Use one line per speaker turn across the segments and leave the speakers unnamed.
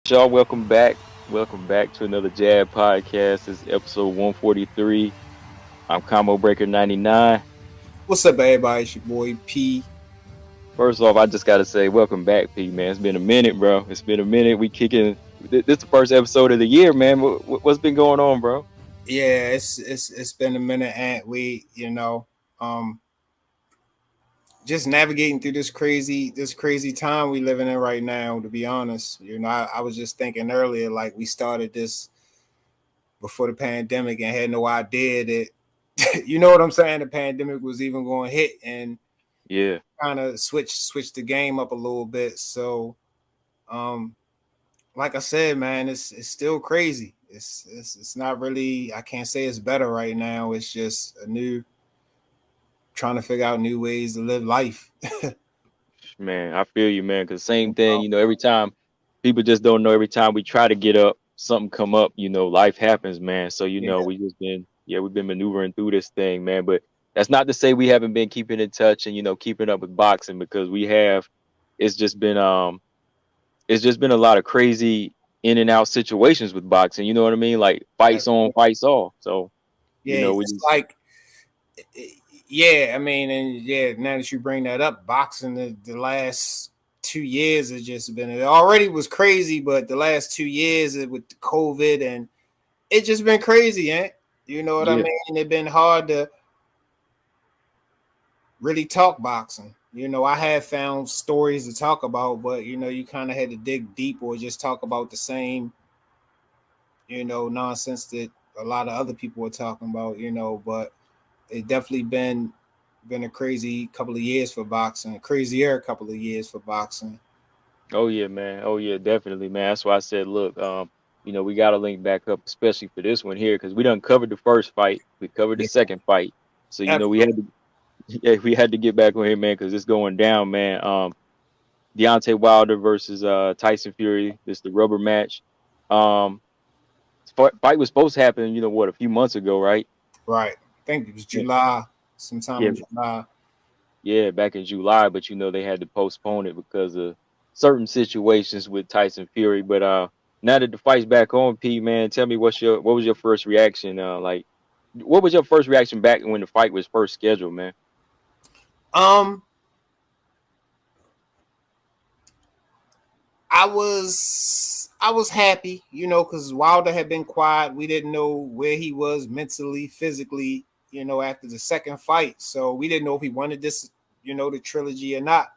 Y'all, welcome back. Welcome back to another Jab podcast. This is episode 143. I'm Combo Breaker 99.
What's up, everybody? It's your boy P.
First off, I just got to say, welcome back, P, man. It's been a minute, bro. It's been a minute. We kicking. This is the first episode of the year, man. What's been going on, bro?
Yeah, it's been a minute, and um, just navigating through this crazy time we living in right now. To be honest, I was just thinking earlier, like we started this before the pandemic and had no idea that, you know what I'm saying, the pandemic was even going to hit and
Yeah.
kind of switch the game up a little bit. So, um, like I said, man, it's still crazy. It's not really. I can't say it's better right now. It's just a new trying to figure out new ways to live life.
Man, I feel you, man. Because same thing, every time people just don't know. Every time we try to get up, something come up. Life happens, man. So
Yeah,
we just been, we've been maneuvering through this thing, man. But that's not to say we haven't been keeping in touch and keeping up with boxing because we have. It's just been it's just been a lot of crazy in and out situations with boxing. You know what I mean? Like fights on, fights off. So
yeah.
we
It's
just
like, yeah. I mean, and yeah. Now that you bring that up, boxing the last 2 years has just been. It already was crazy, but the last 2 years with the COVID and it just been crazy, eh? You know what I
yeah,
mean? It's been hard to really talk boxing. I have found stories to talk about, but you kind of had to dig deep or just talk about the same, nonsense that a lot of other people were talking about. But it definitely been a crazy couple of years for boxing, a crazier couple of years for boxing.
oh yeah, man. Oh yeah, definitely, man. That's why I said, look, we got to link back up, especially for this one here, because we done covered the first fight, we covered the
Yeah,
second fight, so we had
absolutely.
to, yeah, we had to get back on here, man, because it's going down, man. Deontay Wilder versus Tyson Fury. This is the rubber match. Um, fight was supposed to happen, what, a few months ago, right?
Right. I think it was
Yeah,
July, sometime
yeah,
in July.
yeah, back in July, but they had to postpone it because of certain situations with Tyson Fury. But now that the fight's back on, P, man, tell me what was your first reaction? Like, what was your first reaction back when the fight was first scheduled, man?
Um, I was happy, because Wilder had been quiet. We didn't know where he was mentally, physically, after the second fight. So we didn't know if he wanted this, the trilogy or not.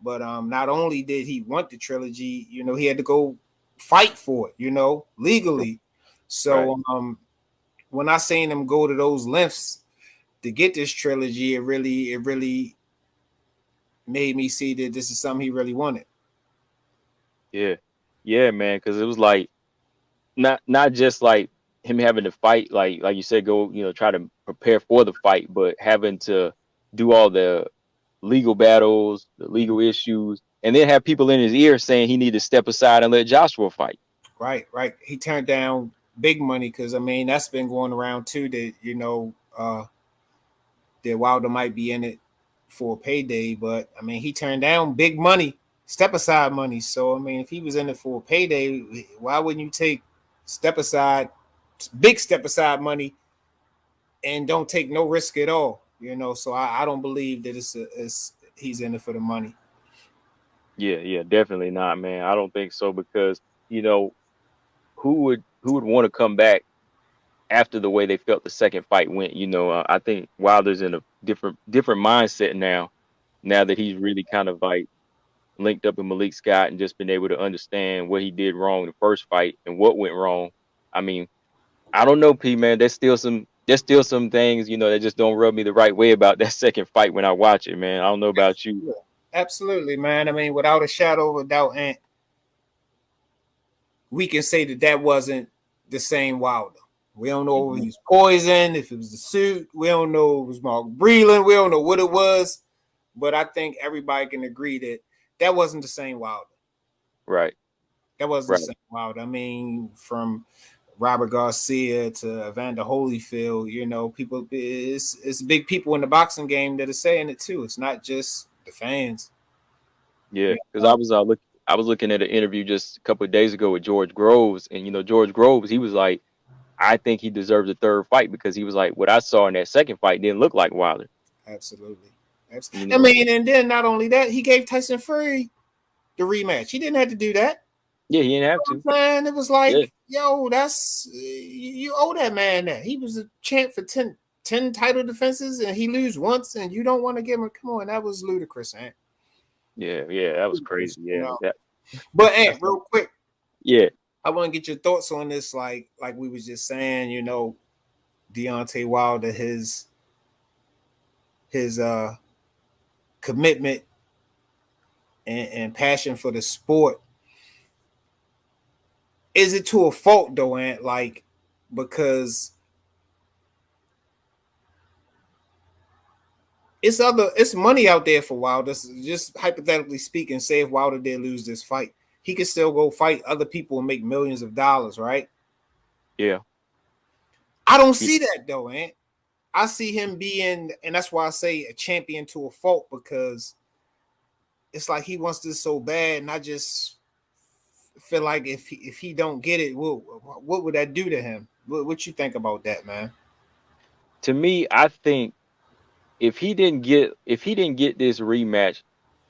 But not only did he want the trilogy, he had to go fight for it, legally.
Right.
So when I seen him go to those lengths to get this trilogy, it really made me see that this is something he really wanted.
Yeah. Yeah, man, because it was like not just like him having to fight, like you said, go try to prepare for the fight, but having to do all the legal battles, the legal issues, and then have people in his ear saying he need to step aside and let Joshua fight.
Right, right. He turned down big money because I mean that's been going around too. That that Wilder might be in it for a payday, but I mean he turned down big money, step aside money. So I mean, if he was in it for a payday, why wouldn't you take step aside, big step aside money, and don't take no risk at all? So I don't believe that it's he's in it for the money.
Yeah, yeah, definitely not, man. I don't think so because you know who would want to come back after the way they felt the second fight went. I think Wilder's in a different mindset now. Now that he's really kind of like linked up with Malik Scott and just been able to understand what he did wrong in the first fight and what went wrong. I mean, I don't know, P, man. There's still some things that just don't rub me the right way about that second fight when I watch it, man. I don't know about you.
Yeah, absolutely, man. I mean, without a shadow of a doubt, and we can say that that wasn't the same Wilder. We don't know if he
Mhm.
was poisoned, if it was the suit. We don't know if it was Mark Breland. We don't know what it was. But I think everybody can agree that that wasn't the same Wilder.
Right,
That wasn't the
right.
same Wilder. I mean, from Robert Garcia to Evander Holyfield, people, it's big people in the boxing game that are saying it too. It's not just the fans.
Yeah,
You
because I
know?
was I was looking at an interview just a couple of days ago with George Groves, and George Groves, he was like, I think he deserves a third fight because he was like, what I saw in that second fight didn't look like Wilder.
Absolutely.
You
I
know,
mean, and then not only that, he gave Tyson Fury the rematch. He didn't have to do that.
yeah, he didn't have
You know
to.
what I'm saying? It was
Yeah,
like, yo, that's you owe that man that. He was a champ for 10 title defenses, and he lose once, and you don't want to give him. Come on, that was ludicrous, Ant.
yeah, that was
Ludicrous,
crazy. Yeah,
But Ant,
that's
real quick,
yeah.
I want to get your thoughts on this. Like we was just saying, Deontay Wilder, his commitment and passion for the sport. Is it to a fault though, Ant? Like, because it's money out there for Wilder. Just hypothetically speaking, say if Wilder did lose this fight, he could still go fight other people and make millions of dollars, right?
Yeah.
I don't
Yeah.
see that though, Ant. I see him being, and that's why I say a champion to a fault, because it's like he wants this so bad, and I just feel like if he don't get it, what would that do to him? What you think about that, man?
To me, I think if he didn't get this rematch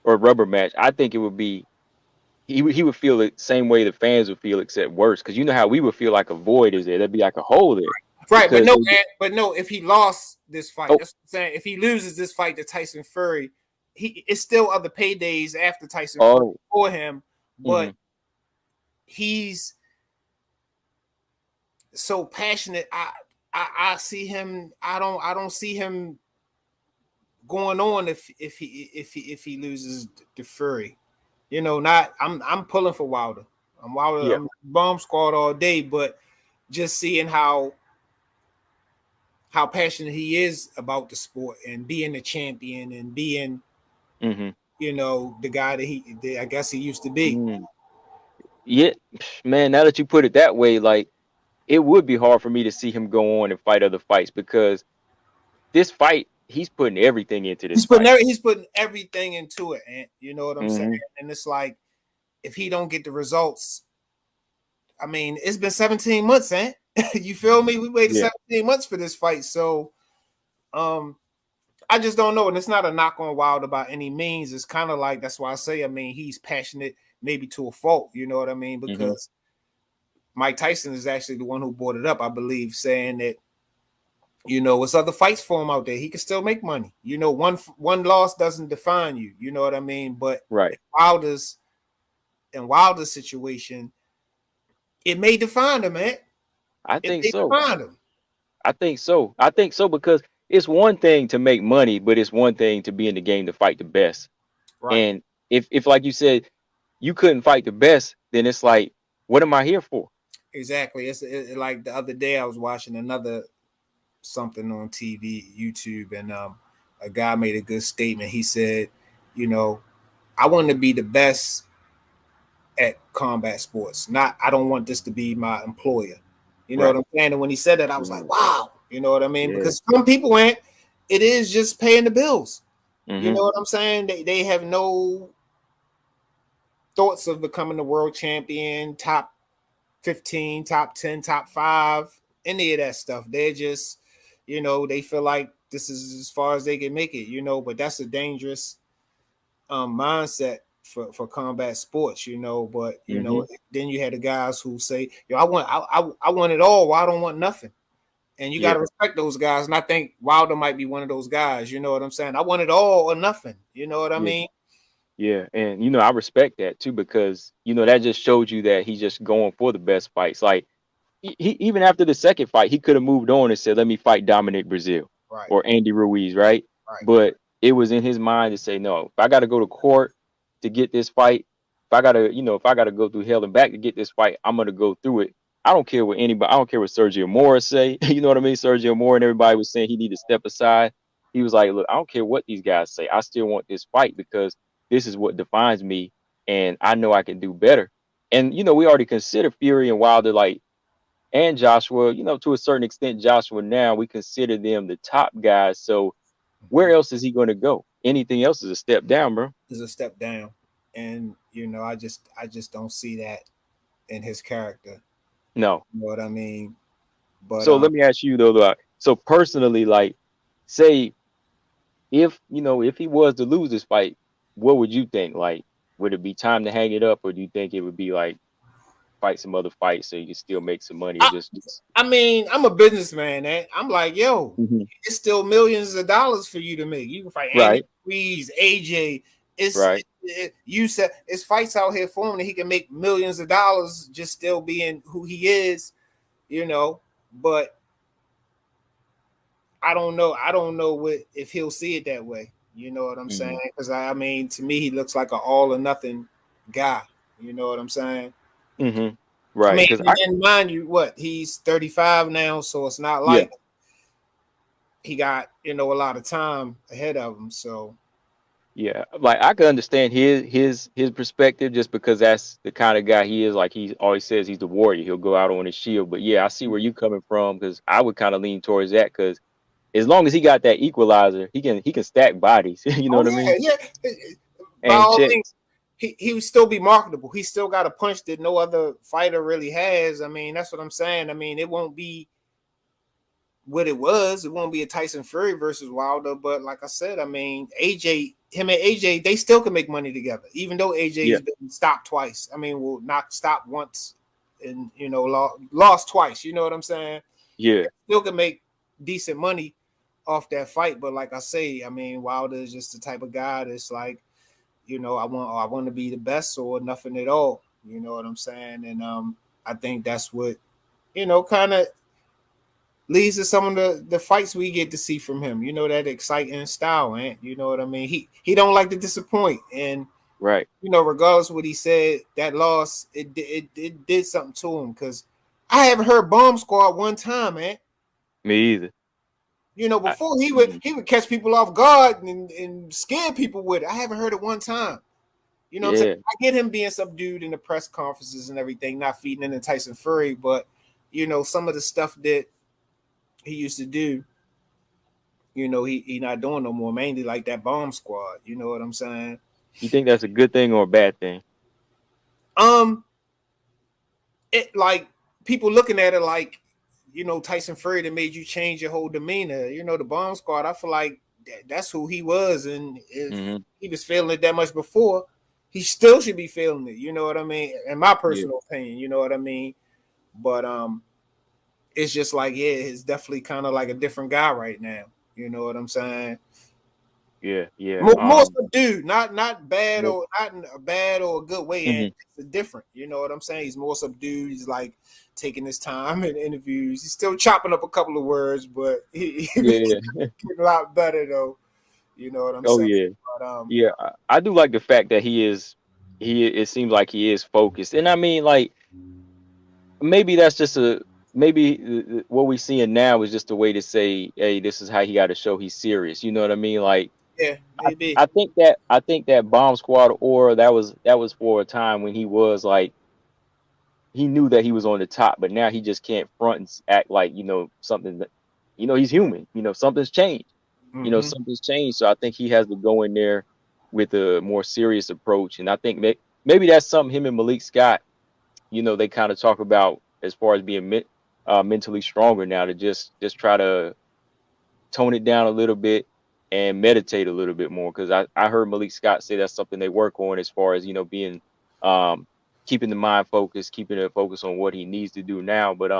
or rubber match, I think it would be he would feel the same way the fans would feel, except worse. Because you know how we would feel like a void is there. There'd be like a hole there
Right, but
because
no, Ant, but no. If he lost this fight,
oh
that's what I'm saying. If he loses this fight to Tyson Fury, it's still other paydays after Tyson Fury
oh
for him, but
hmm
he's so passionate. I see him. I don't see him going on if he loses to Fury. Not I'm pulling for Wilder. I'm Wilder.
yeah
I'm bomb squad all day, but just seeing how passionate he is about the sport and being a champion and being,
hmm
the guy that I guess he used to be.
mm. Yeah, man. Now that you put it that way, like it would be hard for me to see him go on and fight other fights because this fight he's putting everything into this fight.
He's putting everything into it, and you know what I'm saying.
Hmm
And it's like if he don't get the results, I mean, it's been 17 months, you feel me? We waited
Yeah.
17 months for this fight, so um, I just don't know. And it's not a knock on Wilder by any means. It's kind of like that's why I say, I mean, he's passionate, maybe to a fault. You know what I mean?
hmm
Because Mike Tyson is actually the one who brought it up, I believe, saying that it's other fights for him out there. He can still make money. One loss doesn't define you. You know what I mean? But
Right.
Wilder's in Wilder's situation, it may define him, man.
I
It
think
may
so.
define him.
I think so. I think so because it's one thing to make money, but it's one thing to be in the game to fight the best.
Right.
And if like you said, you couldn't fight the best, then it's like, what am I here for?
Exactly. It's like the other day I was watching another something on TV, YouTube, and a guy made a good statement. He said, you know, I want to be the best at combat sports. Not I don't want this to be my employer. You know what
Right.
I'm saying? And when he said that, I was like,
Mm,
wow. You know what I mean?
yeah.
Because some people went, it is just paying the bills. You
hmm
know what I'm saying? They have no thoughts of becoming the world champion, top 15, top 10, top 5, any of that stuff. They're just, they feel like this is as far as they can make it, but that's a dangerous mindset for combat sports, but
hmm
then you had the guys who say, yo, I want it all. Well, I don't want nothing. And you got
Yeah.
to respect those guys. And I think Wilder might be one of those guys. You know what I'm saying? I want it all or nothing. You know what I
Yeah.
mean?
Yeah. And I respect that too because that just showed you that he's just going for the best fights. Like he even after the second fight, he could have moved on and said, "Let me fight Dominic Brazil
Right,
or Andy Ruiz," right?
right,
But it was in his mind to say, "No, if I got to go to court to get this fight, if I gotta go through hell and back to get this fight, I'm gonna go through it. I don't care what anybody. I don't care what Sergio Mora say. You know what I mean? Sergio Mora and everybody was saying he need to step aside. He was like, look, I don't care what these guys say. I still want this fight because this is what defines me, and I know I can do better. And we already consider Fury and Wilder like and Joshua, to a certain extent, Joshua now, we consider them the top guys. So where else is he going to go? Anything else is a step down, bro.
is a step down. and I just don't see that in his character.
No.
You know what I mean? But
So let me ask you though, so personally, like, say if if he was to lose this fight, what would you think? Like, would it be time to hang it up, or do you think it would be like fight some other fights so you can still make some money, or
I,
just
I mean, I'm a businessman, eh? I'm like, yo,
Mhm.
it's still millions of dollars for you to make. You can fight Andy
Right,
Ruiz, AJ.
right,
You said it's fights out here for him that he can make millions of dollars just still being who he is, you know. But I don't know. I don't know what if he'll see it that way. You know what I'm saying?
hmm
Because I mean, to me, he looks like an all or nothing guy. You know what I'm saying?
hmm
I
right.
mean,
Because
and mind you, what he's 35 now, so it's not
yeah,
like he got a lot of time ahead of him. So
yeah, like I could understand his perspective just because that's the kind of guy he is. Like he always says, he's the warrior. He'll go out on his shield. But yeah, I see where you coming from because I would kind of lean towards that because as long as he got that equalizer, he can stack bodies. You know
oh
what I mean?
yeah, yeah. By
And
all
check.
means, he would still be marketable. He still got a punch that no other fighter really has. I mean, that's what I'm saying. I mean, it won't be what it was. It won't be a Tyson Fury versus Wilder. But like I said, I mean, him and AJ, they still can make money together, even though
Yeah,
AJ's been stopped twice. I mean, well, not stopped once and lost twice. You know what I'm saying?
yeah,
Still can make decent money off that fight. But like I say, I mean, Wilder is just the type of guy that's like, I want to be the best or nothing at all. You know what I'm saying? And I think that's what kind of leads to some of the fights we get to see from him. You know, that exciting style, man. You know what I mean? He don't like to disappoint, and
right.
regardless of what he said, that loss it did something to him because I haven't heard Bomb Squad one time, man.
Me either.
Before he would
Mhm.
he would catch people off guard and scare people with it. I haven't heard it one time. You know what I'm saying?
Yeah,
I get him being subdued in the press conferences and everything, not feeding into Tyson Fury, but some of the stuff that he used to do, he not doing no more. Mainly like that Bomb Squad. You know what I'm saying?
you think that's a good thing or a bad thing?
Um, it like people looking at it like Tyson Fury that made you change your whole demeanor. The Bomb Squad. I feel like that's who he was, and if
Hmm.
he was feeling it that much before, he still should be feeling it. You know what I mean? In my
Yeah,
personal opinion, you know what I mean? But it's just like, yeah, it's definitely kind of like a different guy right now. You know what I'm saying?
yeah, yeah.
More subdued, not bad
Well,
or not in a bad or a good way. And
mhm.
it's different. You know what I'm saying? He's more subdued. He's like taking his time in interviews. He's still chopping up a couple of words, but he
Yeah.
getting a lot better though. You know what I'm
Oh
saying?
yeah.
But
Yeah. I do like the fact that he is. It seems like he is focused, and I mean, like maybe that's just a maybe what we seeing now is just a way to say, hey, this is how he got to show he's serious. You know what I mean? Like
yeah,
I,
maybe.
I think that Bomb Squad aura that was for a time when he was like he knew that he was on the top, but now he just can't front and act like something that he's human. Something's changed.
Mm-hmm.
Something's changed. So I think he has to go in there with a more serious approach, and I think maybe that's something him and Malik Scott, they kind of talk about as far as being mentally stronger now to just try to tone it down a little bit and meditate a little bit more because I heard Malik Scott say that's something they work on as far as being um keeping the mind focused, keeping it focused on what he needs to do now. But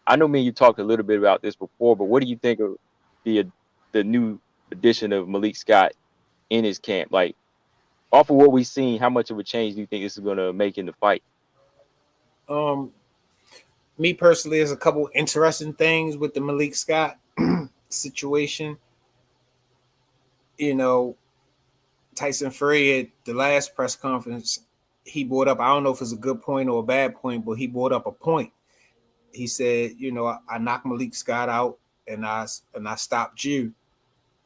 I know me and you talked a little bit about this before, but what do you think of the the new addition of Malik Scott in his camp? Like off of what we've seen, how much of a change do you think this is gonna make in the fight?
Um, Me personally, there's a couple interesting things with the Malik Scott situation. You know, Tyson Fury at the last press conference, he brought up, I don't know if it's a good point or a bad point, but he brought up a point. He said, I knocked Malik Scott out and I stopped you.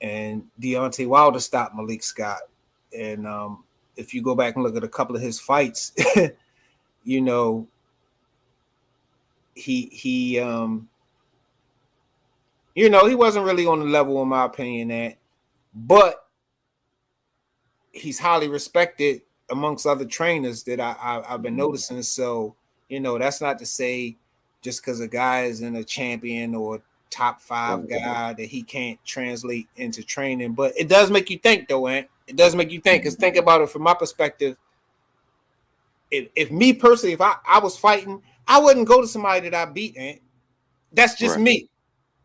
And Deontay Wilder stopped Malik Scott. And if you go back and look at a couple of his fights, you know, he wasn't really on the level, in my opinion, but he's highly respected amongst other trainers that I've been noticing. So, that's not to say just because a guy is in a champion or top five
Right.
guy that he can't translate into training. But it does make you think, though, Ant. It does make you think. Because think about it from my perspective. If me personally, if I was fighting, I wouldn't go to somebody that I beat, Ant. That's just
Right.
me.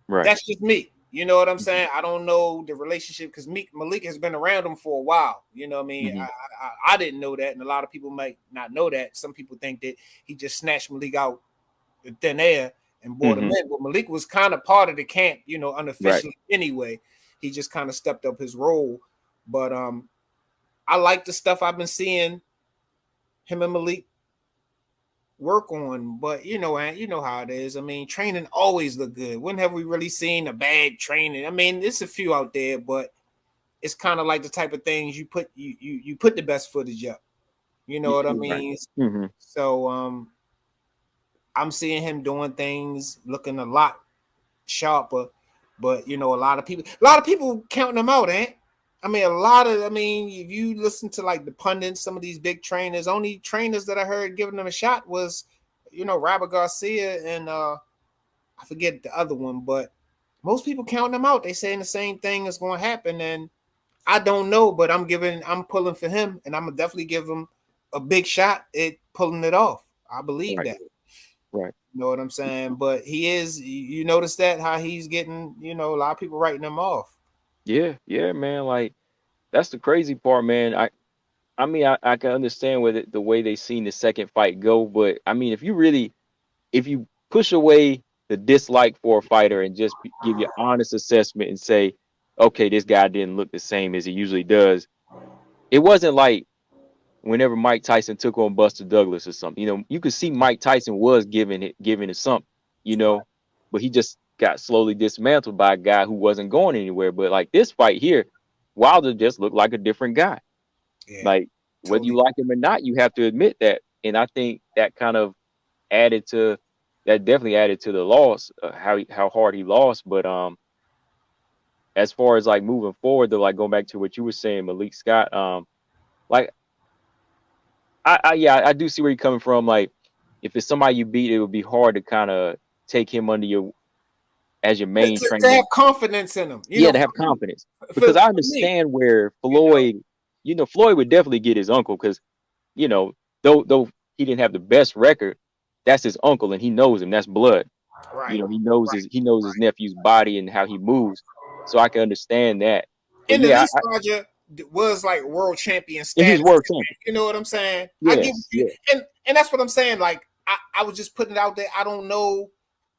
Right.
That's just me. You know what I'm saying? I don't know the relationship because Malik has been around him for a while. You know what I mean?
Mm-hmm.
I didn't know that, and a lot of people might not know that. Some people think that he just snatched Malik out of thin air and brought him
Mm-hmm.
in. But Malik was kind of part of the camp,
Right.
unofficially anyway. He just kind of stepped up his role. But I like the stuff I've been seeing him and Malik work on, but you know how it is. I mean, training always look good. When have we really seen a bad training? I mean, there's a few out there, but it's kind of like the type of things you put the best footage up. You know
Yeah.
what I
Right.
mean?
Mm-hmm.
So I'm seeing him doing things looking a lot sharper, but a lot of people counting him out, eh? I mean, if you listen to like the pundits, some of these big trainers, only trainers that I heard giving them a shot was, Robert Garcia and I forget the other one, but most people counting them out. They saying the same thing is going to happen, and I don't know, but I'm pulling for him, and I'm gonna definitely give him a big shot at pulling it off. I believe
Right.
that.
Right.
You know what I'm saying? But he is. You notice that how he's getting. A lot of people writing him off.
Yeah. Yeah, man. Like that's the crazy part, man. I mean, I can understand with it the way they seen the second fight go, but I mean, if you push away the dislike for a fighter and just give your honest assessment and say, okay, this guy didn't look the same as he usually does. It wasn't like whenever Mike Tyson took on Buster Douglas or something. You could see Mike Tyson was giving it something, you know, but he just got slowly dismantled by a guy who wasn't going anywhere. But like this fight here, Wilder just looked like a different guy.
Yeah,
Like whether you
totally.
like him or not, you have to admit that. And I think added to that definitely added to the loss, how hard he lost. But as far as like moving forward, though, like going back to what you were saying, Malik Scott, like I do see where you're coming from. Like if it's somebody you beat, it would be hard to kind of take him under your as your main
To
trainer.
have confidence in him,
Yeah, to have confidence because
for
I
me,
understand where
you know,
Floyd would definitely get his uncle because you know though he didn't have the best record, that's his uncle and he knows him. That's blood.
right,
He knows his nephew's body and how he moves, so I can understand that. But
and at
yeah,
least Roger was like world champion
and he was
status.
world champion.
You know what I'm saying? I give
Yes,
you,
yeah,
and that's what I'm saying. Like I was just putting it out there. I don't know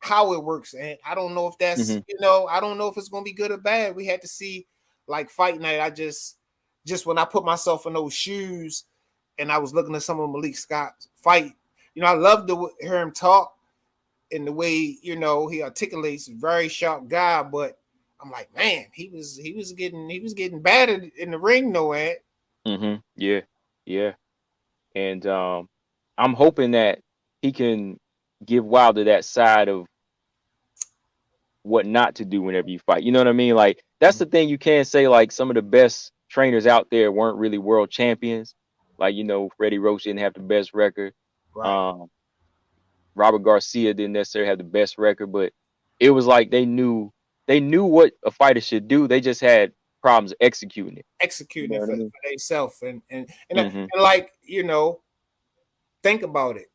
how it works, and I don't know if
hmm
I don't know if it's gonna be good or bad. We had to see like fight night. I just when I put myself in those shoes and I was looking at some of Malik Scott's fight, I love to hear him talk and the way he articulates. Very sharp guy, but I'm like, man, he was getting battered in the ring, no ad.
yeah, yeah. And I'm hoping that he can give Wilder that side of what not to do whenever you fight. You know what I mean? Like that's the thing you can't say. Like some of the best trainers out there weren't really world champions. Like Freddie Roach didn't have the best record.
Right.
Um, Robert Garcia didn't necessarily have the best record, but it was like they knew what a fighter should do. They just had problems executing it. You
Executing
know
it
what I
for
mean?
themselves and
Hmm.
like think about it.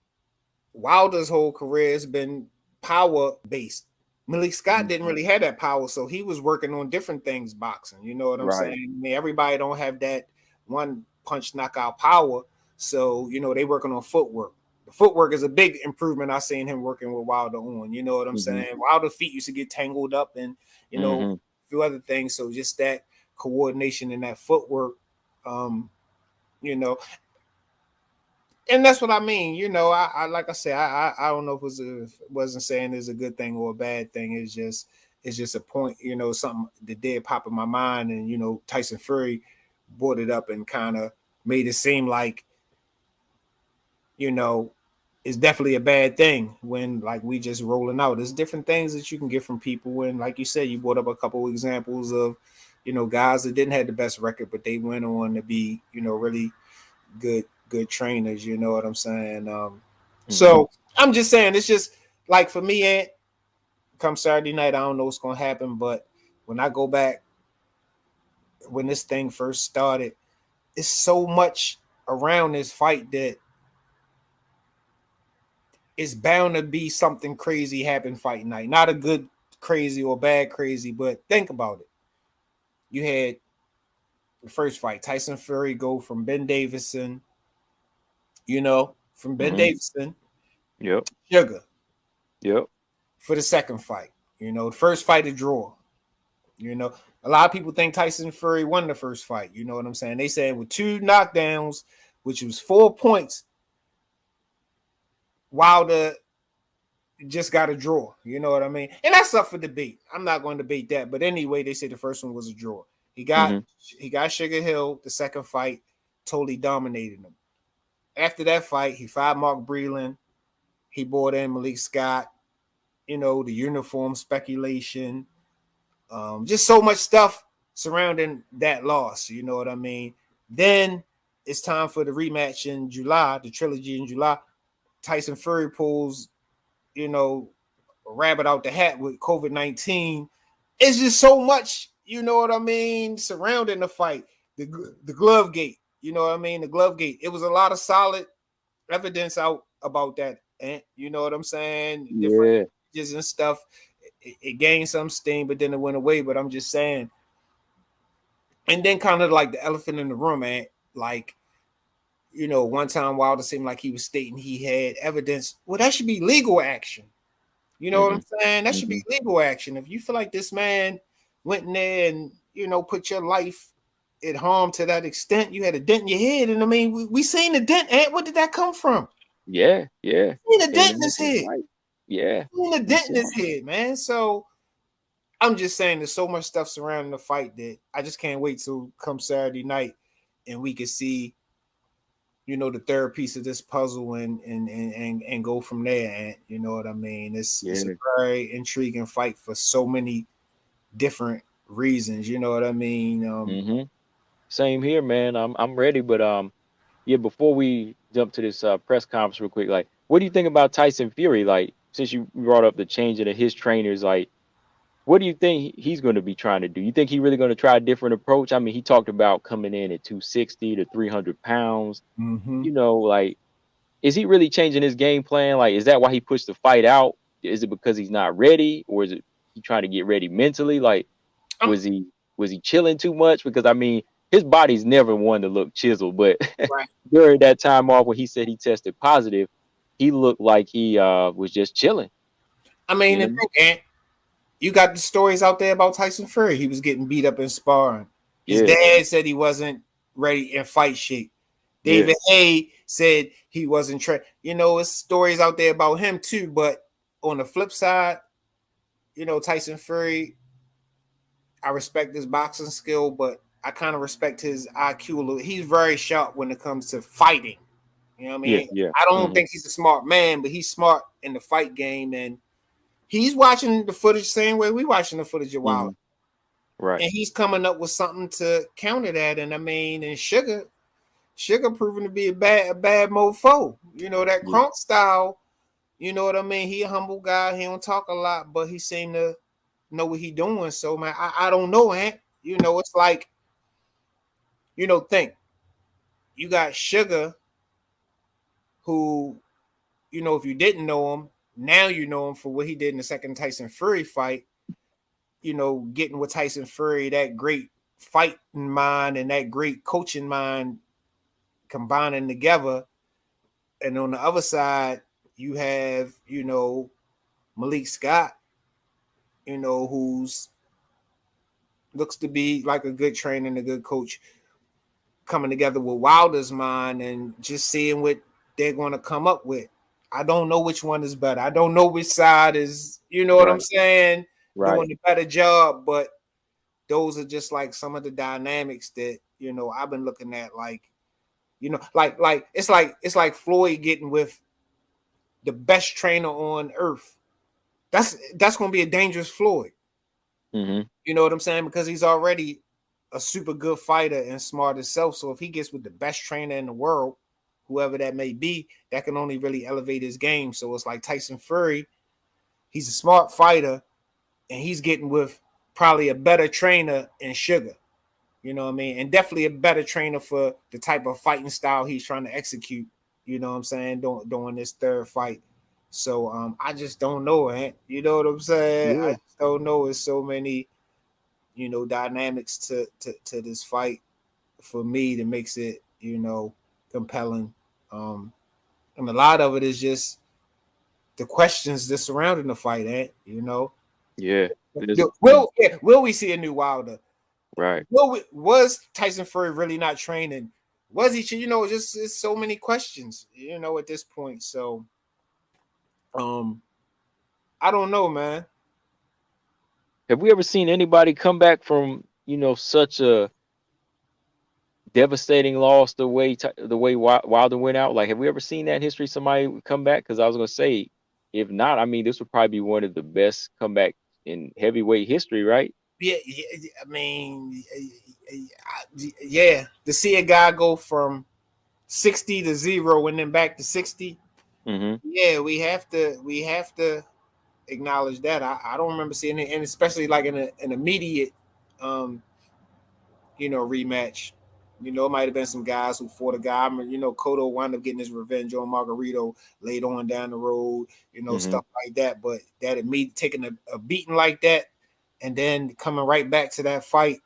Wilder's whole career has been power based. Malik Scott didn't really have that power, so he was working on different things boxing. You know what I'm
Right.
saying? I mean, everybody don't have that one punch knockout power, so they working on footwork. The footwork is a big improvement. I seen him working with Wilder on. You know what I'm
Hmm.
saying? Wilder's feet used to get tangled up and
Hmm.
a few other things. So just that coordination and that footwork, um, you know, and that's what I mean. I like I said, I don't know if wasn't saying it's a good thing or a bad thing. It's just a point, something that did pop in my mind, and Tyson Fury brought it up and kind of made it seem like you know it's definitely a bad thing when like we just rolling out. There's different things that you can get from people, and like you said, you brought up a couple of examples of guys that didn't have the best record, but they went on to be really good trainers. You know what I'm saying?
Hmm.
So I'm just saying, it's just like for me, Ant, come Saturday night, I don't know what's gonna happen, but when I go back, when this thing first started, it's so much around this fight that it's bound to be something crazy happen fight night. Not a good crazy or bad crazy, but think about it. You had the first fight, Tyson Fury go from Ben Davison, from Ben
Hmm.
Davison,
Yep.
Sugar
Yep.
for the second fight. The first fight a draw. You know, a lot of people think Tyson Fury won the first fight. You know what I'm saying? They saying with 2 knockdowns, which was 4 points, Wilder just got a draw. You know what I mean? And that's up for debate. I'm not going to debate that. But anyway, they say the first one was a draw. He got
Hmm.
he got Sugar Hill. The second fight totally dominated him. After that fight, he fought Mark Breland. He brought in Malik Scott. The uniform speculation. Just so much stuff surrounding that loss. You know what I mean? Then it's time for the rematch in July, the trilogy in July. Tyson Fury pulls, a rabbit out the hat with COVID-19. It's just so much, you know what I mean, surrounding the fight. The glove gate, you know what I mean? The glove gate. It was a lot of solid evidence out about that. And you know what I'm saying? Different
Yeah.
images and stuff. It gained some steam, but then it went away. But I'm just saying. And then kind of like the elephant in the room, man. Like, one time Wilder seemed like he was stating he had evidence. Well, that should be legal action. You know what
Hmm.
I'm saying? That should
Hmm.
be legal action. If you feel like this man went in there and, put your life at harm to that extent, you had a dent in your head. And I mean, we seen the dent. What did that come from?
Yeah. Yeah.
We seen a
In
dent
the
in his
making
head.
fight. Yeah.
We seen a
We
dent in
saw.
his head, man. So I'm just saying there's so much stuff surrounding the fight that I just can't wait till come Saturday night and we can see, the third piece of this puzzle and go from there. And you know what I mean? It's a
Yeah.
very intriguing fight for so many different reasons. You know what I mean?
Hmm. Same here, man. I'm ready, but yeah. Before we jump to this press conference, real quick, like, what do you think about Tyson Fury? Like, since you brought up the changing of his trainers, like, what do you think he's going to be trying to do? You think he really going to try a different approach? I mean, he talked about coming in at 260 to 300 pounds.
mm-hmm.
Like, is he really changing his game plan? Like, is that why he pushed the fight out? Is it because he's not ready, or is it he trying to get ready mentally? Like,
I'm
was he was he chilling too much? Because I mean, his body's never one to look chiseled, but
right.
during that time off when he said he tested positive, he looked like he was just chilling.
I mean,
You
the
know?
thing, Ant, you got the stories out there about Tyson Fury. He was getting beat up in sparring. His
Yeah,
dad said he wasn't ready in fight shape.
yeah,
David Hay said he wasn't trained. It's stories out there about him too. But on the flip side, Tyson Fury, I respect his boxing skill, but I kind of respect his IQ a little. He's very sharp when it comes to fighting. You know what I
yeah,
mean?
yeah.
I don't
Hmm.
think he's a smart man, but he's smart in the fight game, and he's watching the footage same way we watching the footage of Wilder,
Hmm. Right.
and he's coming up with something to counter that. And I mean, and Sugar proving to be a bad mofo. That
Yeah.
Crunk style. You know what I mean? He a humble guy. He don't talk a lot, but he seem to know what he doing. So man, I don't know, Ant. It's like, think you got Sugar, who, if you didn't know him, now you know him for what he did in the second Tyson Fury fight. Getting with Tyson Fury, that great fighting mind and that great coaching mind combining together. And on the other side, you have, Malik Scott, who's looks to be like a good trainer and a good coach coming together with Wilder's mind and just seeing what they're going to come up with. I don't know which one is better. I don't know which side is, what I'm
Right.
saying,
Right.
doing the better job, but those are just like some of the dynamics that, I've been looking at, like, like it's like Floyd getting with the best trainer on earth. That's going to be a dangerous Floyd.
Hmm.
You know what I'm saying? Because he's already a super good fighter and smart himself. So if he gets with the best trainer in the world, whoever that may be, that can only really elevate his game. So it's like Tyson Fury, he's a smart fighter, and he's getting with probably a better trainer in Sugar. You know what I mean? And definitely a better trainer for the type of fighting style he's trying to execute. You know what I'm saying? During this third fight. So I just don't know, man. You know what I'm saying? I
Yeah,
just don't know. There's so many, dynamics to this fight for me that makes it, compelling. Um, and a lot of it is just the questions that surrounding the fight,
yeah. There's
will we see a new Wilder?
right.
Was Tyson Fury really not training? Was he? Just it's so many questions. At this point. So, um, I don't know, man.
Have we ever seen anybody come back from such a devastating loss the way Wilder went out? Like, have we ever seen that in history? Somebody would come back? Because I was gonna say, if not, I mean, this would probably be one of the best comeback in heavyweight history, right?
Yeah, I mean, yeah, to see a guy go from 60 to 0 and then back to 60.
Mm-hmm.
Yeah, we have to acknowledge that. I don't remember seeing it, and especially like in an immediate um rematch. It might have been some guys who fought a guy. I mean, Cotto wound up getting his revenge on Margarito later on down the road,
Mm-hmm.
stuff like that. But that immediate taking a beating like that and then coming right back to that fight,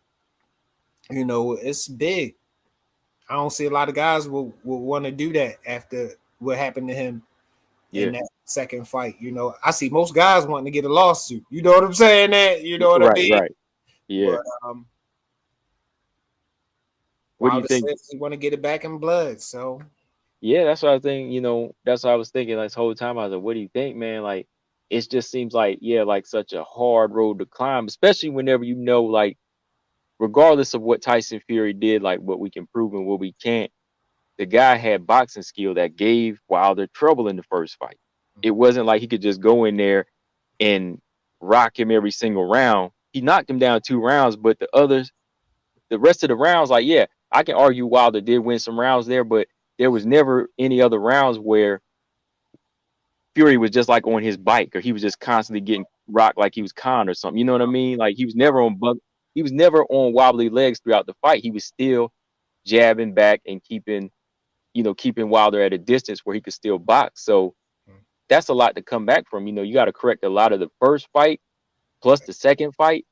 it's big. I don't see a lot of guys will want to do that after what happened to him in
Yeah.
that second fight. I see most guys wanting to get a lawsuit. You know what I'm saying? That you know what I
Right.
mean?
Right. Yeah.
But
What do you
Wilder
think?
says he want to get it back in blood. So
Yeah, that's what I think. That's what I was thinking. Like this whole time, I was like, "What do you think, man?" Like, it just seems like, yeah, like such a hard road to climb, especially whenever like, regardless of what Tyson Fury did, like what we can prove and what we can't, the guy had boxing skill that gave Wilder trouble in the first fight. It wasn't like he could just go in there and rock him every single round. He knocked him down 2 rounds, but the rest of the rounds, like, yeah, I can argue Wilder did win some rounds there, but there was never any other rounds where Fury was just like on his bike or he was just constantly getting rocked like he was Khan or something. You know what I mean? Like he was never on wobbly legs throughout the fight. He was still jabbing back and keeping Wilder at a distance where he could still box. So that's a lot to come back from. You got to correct a lot of the first fight plus the second fight,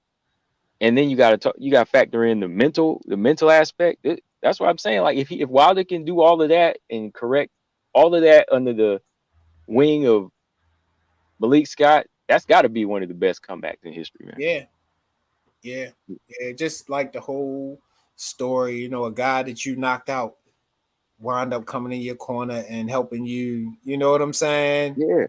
and then you got to factor in the mental aspect. That's what I'm saying. Like if Wilder can do all of that and correct all of that under the wing of Malik Scott, that's got to be one of the best comebacks in history, man.
yeah, yeah, yeah. Just like the whole story, a guy that you knocked out wind up coming in your corner and helping you. You know what I'm saying?
Yeah,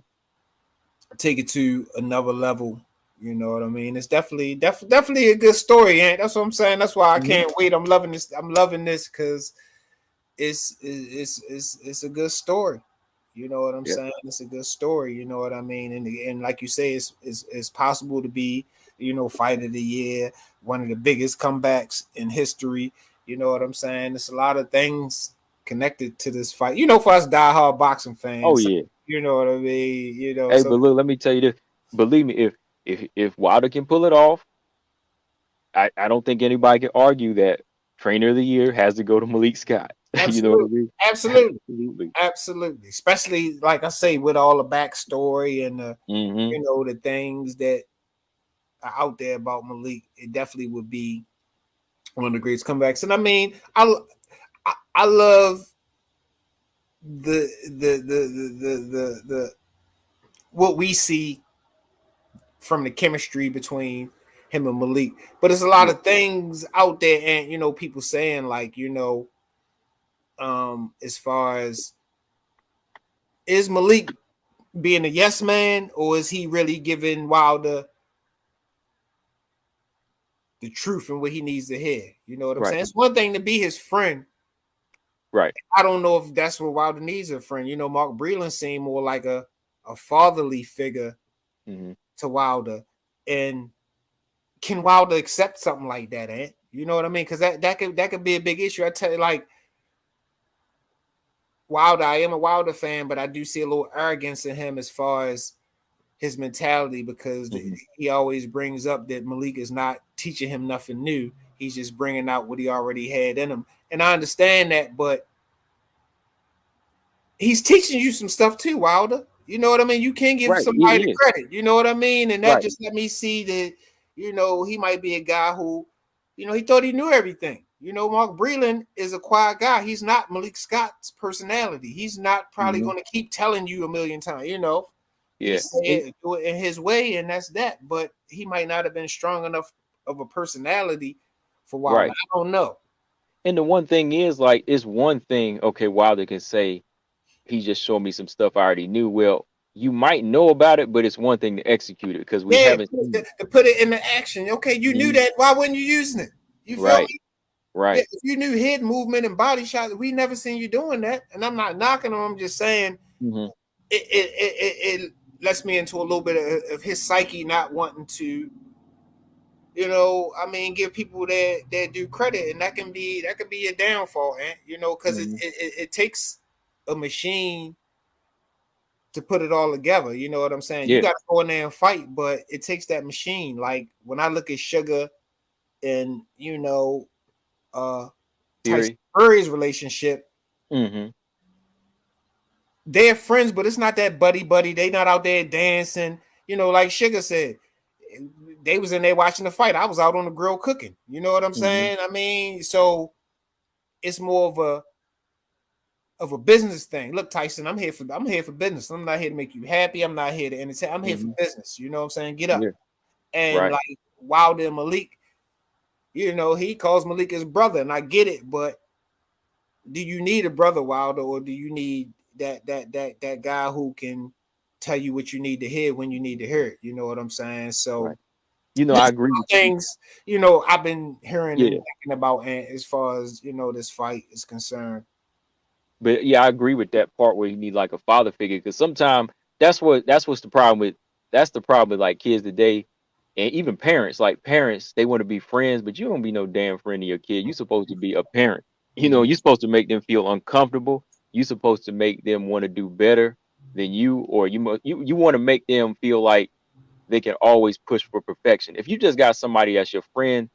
Take it to another level. You know what I mean? It's definitely a good story, and that's what I'm saying. That's why I
hmm
can't wait. I'm loving this. I'm loving this because it's a good story. You know what I'm
yeah.
saying? It's a good story. You know what I mean? And like you say, it's possible to be, fight of the year, one of the biggest comebacks in history. You know what I'm saying? There's a lot of things connected to this fight. For us diehard boxing
Oh
fans,
yeah.
you know what I mean.
Hey,
So
but look, let me tell you this. Believe me, if Wilder can pull it off, I don't think anybody can argue that trainer of the year has to go to Malik Scott. You know what I
absolutely,
mean?
absolutely,
Absolutely.
absolutely. Especially like I say, with all the backstory and
Hmm.
the things that are out there about Malik, it definitely would be one of the greatest comebacks. And I mean, I love the what we see from the chemistry between him and Malik. But there's a lot
Yeah.
of things out there, and people saying like, as far as is Malik being a yes man, or is he really giving Wilder the truth and what he needs to hear? You know what I'm
Right.
saying? It's one thing to be his friend.
Right.
I don't know if that's what Wilder needs a friend. Mark Breland seemed more like a fatherly figure
Hmm.
to Wilder. And can Wilder accept something like that, eh? You know what I mean? Because that could be a big issue. I tell you, like Wilder, I am a Wilder fan, but I do see a little arrogance in him as far as his mentality, because he always brings up that Malik is not teaching him nothing new. He's just bringing out what he already had in him. And I understand that, but he's teaching you some stuff too, Wilder. You know what I mean? You can give somebody the credit. You know what I mean? And that just let me see that, he might be a guy who, he thought he knew everything. Mark Breland is a quiet guy. He's not Malik Scott's personality. He's not probably going to keep telling you a million times,
Yeah.
He do it in his way, and that's that. But he might not have been strong enough of a personality for Wilder. Right. I don't know.
And the one thing is, like, it's one thing, okay, Wilder can say, he just showed me some stuff I already knew. Well, you might know about it, but it's one thing to execute it, because we haven't
to put it into action. Okay, you knew that. Why weren't you using it? You feel me?
Right.
Yeah, if you knew head movement and body shots, we never seen you doing that. And I'm not knocking him. I'm just saying it lets me into a little bit of his psyche, not wanting to, give people that do credit, and that can be a downfall, because it takes a machine to put it all together. You know what I'm saying? Yeah. You got to go in there and fight, but it takes that machine. Like when I look at Sugar and Tyson Fury's relationship, they're friends, but it's not that buddy. They not out there dancing. Like Sugar said, they was in there watching the fight. I was out on the grill cooking. You know what I'm saying? I mean, so it's more of a business thing. Look, Tyson, I'm here for business. I'm not here to make you happy. I'm not here to entertain. I'm here for business. You know what I'm saying? Get up. Yeah. And like Wilder and Malik, he calls Malik his brother, and I get it, but do you need a brother, Wilder, or do you need that guy who can tell you what you need to hear when you need to hear it? You know what I'm saying? So
I agree with
things, I've been hearing and thinking about as far as this fight is concerned.
But yeah, I agree with that part where you need like a father figure, because sometimes that's what's the problem with like kids today, and even parents. Like parents, they want to be friends, but you don't be no damn friend to your kid. You're supposed to be a parent. You're supposed to make them feel uncomfortable. You're supposed to make them want to do better than you, or you want to make them feel like they can always push for perfection. If you just got somebody as your friend,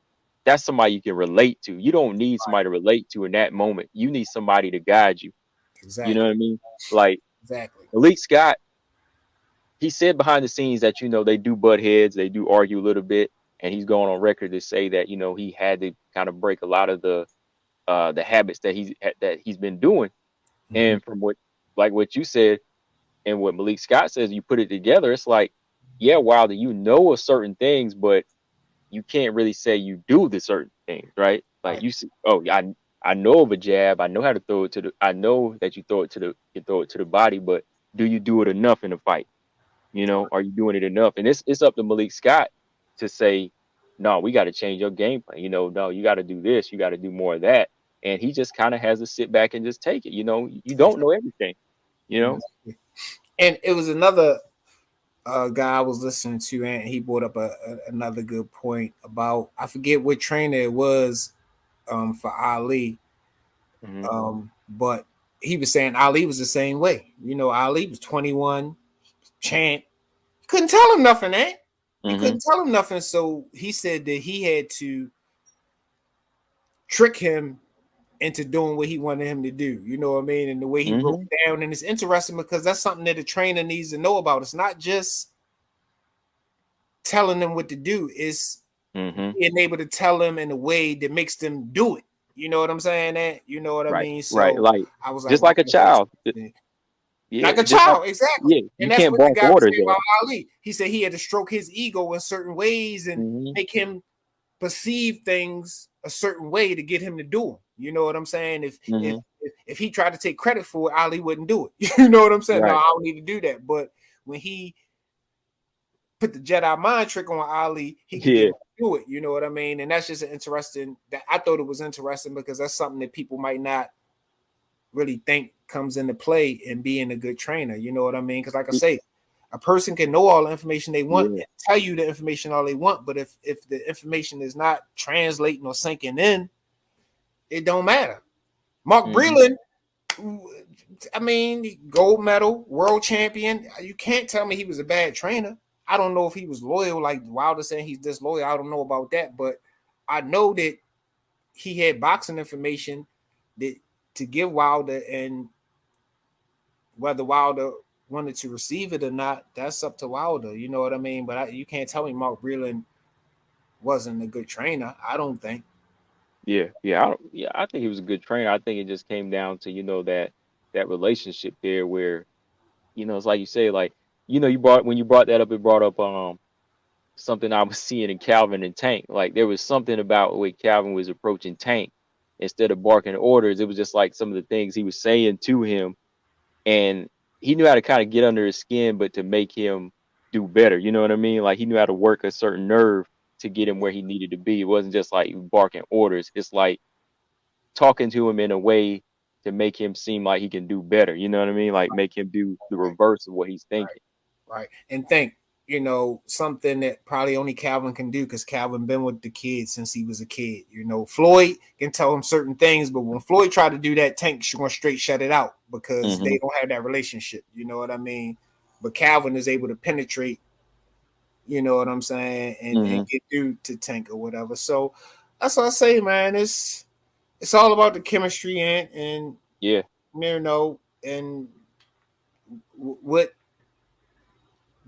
that's somebody you can relate to. You don't need somebody to relate to in that moment. You need somebody to guide you.
Exactly.
You know what I mean? Like
exactly.
Malik Scott, he said behind the scenes that they do butt heads, they do argue a little bit, and he's going on record to say that he had to kind of break a lot of the habits that he's been doing. And from what you said and what Malik Scott says, you put it together, it's like, yeah, Wilder, of certain things, but you can't really say you do the certain things, right? Like you see, I know of a jab, I know how to throw it I know that you throw it to the body, but do you do it enough in a fight? Are you doing it enough? And it's up to Malik Scott to say, no, we got to change your game plan. No, you got to do this, you got to do more of that. And he just kind of has to sit back and just take it. You don't know everything,
And it was another guy I was listening to, and he brought up another good point about, I forget what trainer it was for Ali, but he was saying Ali was the same way. Ali was 21, champ, couldn't tell him nothing, eh? He couldn't tell him nothing, so he said that he had to trick him into doing what he wanted him to do. You know what I mean? And the way he broke it down, and it's interesting because that's something that a trainer needs to know about. It's not just telling them what to do, it's being able to tell them in a way that makes them do it. You know what I'm saying? That you know what I mean? So
like
I was like,
just like a child.
Yeah, like a child, exactly.
Yeah,
and that's what the guy was saying about Ali. He said he had to stroke his ego in certain ways and make him perceive things a certain way to get him to do them. You know what I'm saying? If he tried to take credit for it, Ali wouldn't do it. You know what I'm saying? Right. No, I don't need to do that. But when he put the Jedi mind trick on Ali, he could get him to do it. You know what I mean? And that's just an interesting. That I thought it was interesting because that's something that people might not really think comes into play in being a good trainer. You know what I mean? Because like I say, A person can know all the information they want
Yeah.
and tell you the information all they want, but if the information is not translating or sinking in, it don't matter. Mark
Mm-hmm.
Breland, I mean, gold medal, world champion. You can't tell me he was a bad trainer. I don't know if he was loyal, like Wilder saying he's disloyal. I don't know about that, but I know that he had boxing information that to give Wilder, and whether Wilder wanted to receive it or not, that's up to Wilder. You know what I mean? But you can't tell me Mark Breland wasn't a good trainer. I don't think.
Yeah. I think he was a good trainer. I think it just came down to that relationship there, where it's like you say, like you brought when you brought that up, it brought up something I was seeing in Calvin and Tank. Like there was something about the way Calvin was approaching Tank. Instead of barking orders, it was just like some of the things he was saying to him, and he knew how to kind of get under his skin, but to make him do better. You know what I mean? Like he knew how to work a certain nerve to get him where he needed to be. It wasn't just like barking orders. It's like talking to him in a way to make him seem like he can do better. You know what I mean? Like make him do the
Right,
reverse of what he's
right,
thinking.
right. And think, something that probably only Calvin can do because Calvin been with the kid since he was a kid. Floyd can tell him certain things, but when Floyd tried to do that, Tank's going to straight shut it out because
Hmm.
they don't have that relationship. You know what I mean? But Calvin is able to penetrate, you know what I'm saying, and
Hmm.
get through to Tank or whatever. So that's what I say, man. It's all about the chemistry and
Yeah.
and what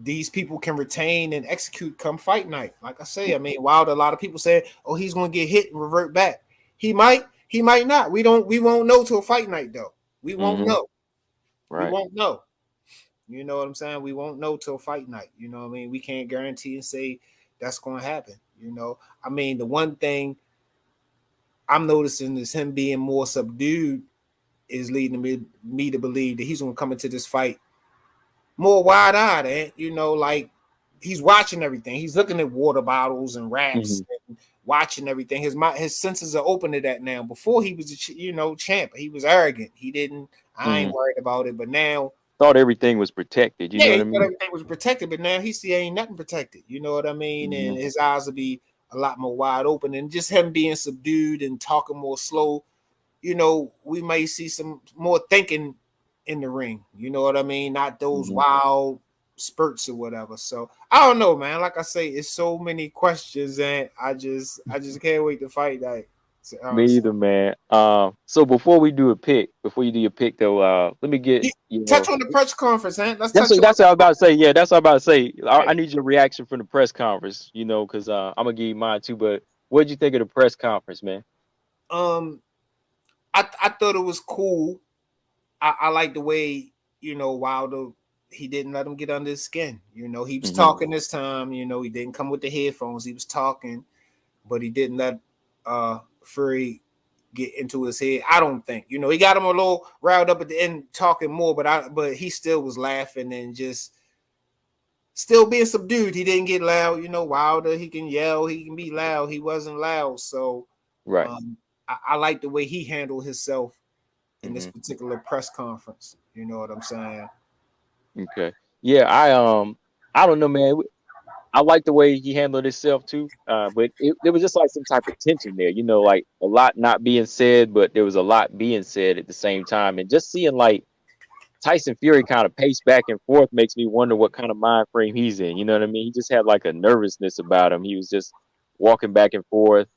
these people can retain and execute come fight night. Like I say, I mean, while a lot of people say, "Oh, he's going to get hit and revert back," he might not. We won't know till fight night though. We won't
Hmm.
know. We
Right.
won't know. You know what I'm saying? We won't know till fight night. You know what I mean? We can't guarantee and say that's going to happen. I mean, the one thing I'm noticing is him being more subdued is leading me to believe that he's going to come into this fight more wide eyed, and like he's watching everything. He's looking at water bottles and
Hmm.
wraps and watching everything. His senses are open to that now. Before he was champ. He was arrogant. He didn't. I ain't
Hmm.
worried about it. But now,
Thought everything was protected. You know
yeah,
what
he
I
thought
mean?
everything was protected. But now he see ain't nothing protected. You know what I mean?
Hmm.
And his eyes will be a lot more wide open. And just him being subdued and talking more slow, we may see some more thinking in the ring. You know what I mean? Not those
Hmm.
wild spurts or whatever. So I don't know, man. Like I say, it's so many questions, and I just can't wait to fight that. So,
Me either, man. So before you do your pick though, let me get,
touch on the press conference, man. Let's touch on.
that's what I was about to say. Yeah, that's what I'm about to say. I
Right.
need your reaction from the press conference, because I'm gonna give you mine too. But what did you think of the press conference, man?
Um, I thought it was cool. I like the way Wilder, he didn't let him get under his skin. He was
Hmm.
talking this time. He didn't come with the headphones. He was talking, but he didn't let Fury get into his head. I don't think. He got him a little riled up at the end, talking more, but he still was laughing and just still being subdued. He didn't get loud. Wilder, he can yell, he can be loud. He wasn't loud, so
Right.
I like the way he handled himself in this
Hmm.
particular press conference. You know what I'm saying?
Okay. Yeah, I don't know, man. I like the way he handled himself too. But there was just like some type of tension there, like a lot not being said, but there was a lot being said at the same time. And just seeing like Tyson Fury kind of pace back and forth makes me wonder what kind of mind frame he's in. You know what I mean? He just had like a nervousness about him. He was just walking back and forth,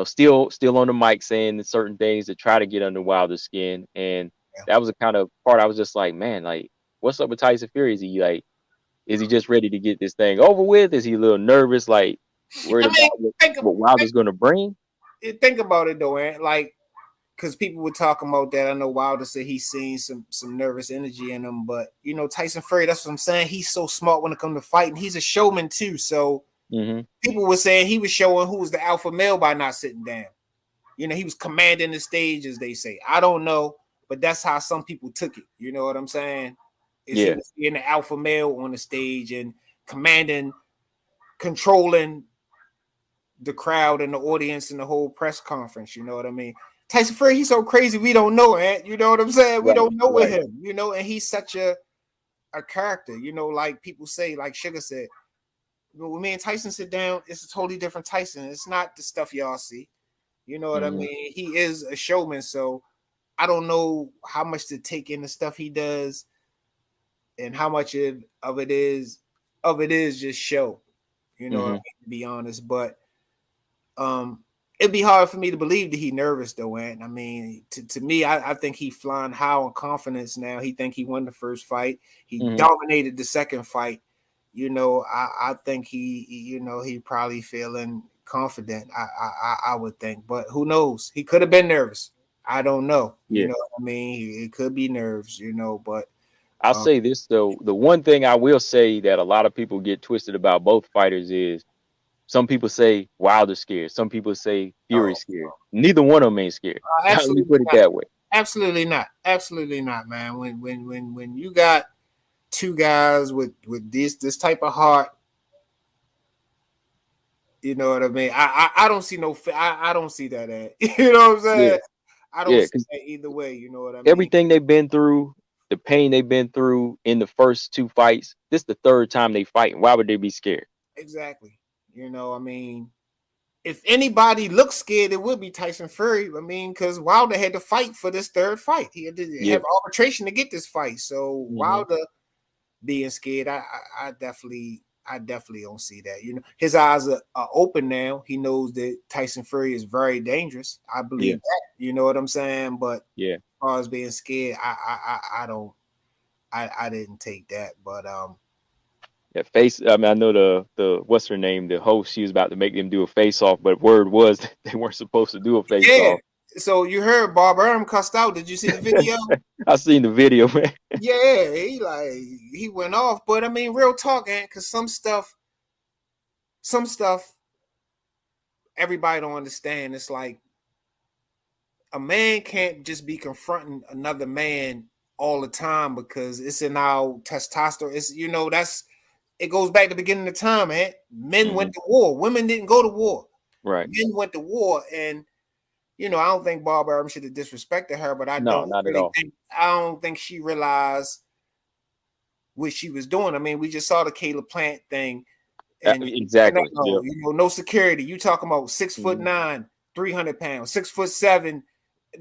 still on the mic saying certain things to try to get under Wilder's skin. And
Yeah.
that was the kind of part I was just like, man, like, what's up with Tyson Fury? Is he just ready to get this thing over with? Is he a little nervous, like worried
I
about
mean, think
what Wilder's going to bring?
think about it though, man. Like, because people were talking about that. I know Wilder said he's seen some nervous energy in him, but Tyson Fury. That's what I'm saying. He's so smart when it comes to fighting. He's a showman too. So
Hmm.
people were saying he was showing who was the alpha male by not sitting down. He was commanding the stage, as they say. I don't know, but that's how some people took it. You know what I'm saying? Is he
Yeah,
was being the alpha male on the stage and commanding, controlling the crowd and the audience and the whole press conference. You know what I mean? Tyson Fury, he's so crazy we don't know, man. You know what I'm saying? We
right,
don't know with
right.
him. And he's such a a character. You know, like people say, like Sugar said, when me and Tyson sit down, it's a totally different Tyson. It's not the stuff y'all see. You know what I
Mm-hmm.
mean? He is a showman, so I don't know how much to take in the stuff he does and how much of it is just show. You know what I
Mm-hmm.
mean, to be honest. But it'd be hard for me to believe that he nervous though, Ant. I mean, to me, I think he flying high on confidence now. He think he won the first fight. He
Mm-hmm.
dominated the second fight. You know, I think you know, he probably feeling confident. I would think, but who knows? He could have been nervous. I don't know. You
Yeah.
know what I mean? It could be nerves. You know, but
I'll
um,
say this though. The one thing I will say that a lot of people get twisted about both fighters is some people say Wilder's scared. Some people say
oh,
Fury's scared. Neither one of them ain't scared. Let me
absolutely
put it
not.
that way.
Absolutely not. Absolutely not, man. When you got two guys with this type of heart, you know what I mean. I don't see no. I don't see that. You know what I'm
Yeah.
saying? I don't
Yeah.
see
Because
that either way. You know what I mean?
everything they've been through, the pain they've been through in the first two fights, this is the third time they fighting. Why would they be scared?
Exactly. You know, I mean, if anybody looks scared, it would be Tyson Fury. I mean, because Wilder had to fight for this third fight. He had to
Yeah.
have arbitration to get this fight. So
Mm-hmm.
Wilder being scared, I definitely don't see that. You know, his eyes are open now. He knows that Tyson Fury is very dangerous. I
Yeah.
believe that. You know what I'm saying? But as
Yeah.
far as being scared, I don't. I didn't take that. But
Yeah, face. I mean, I know the what's her name, the host. She was about to make them do a face off, but word was they weren't supposed to do a face
yeah.
off.
So you heard Bob Arum cussed out. Did you see the video?
I seen the video, man.
Yeah, he went off. But I mean, real talk, and because some stuff everybody don't understand. It's like a man can't just be confronting another man all the time because it's in our testosterone. It's that's it goes back to the beginning of time, man. Men
Hmm.
went to war. Women didn't go to war.
Right?
Men went to war, and I don't think Bob Arum should have disrespected her, but
No, not at all.
I don't think she realized what she was doing. I mean, we just saw the Caleb Plant thing, and
Exactly. Yep.
no security. You talking about 6 foot
Hmm.
9, 300 pounds, 6 foot 7.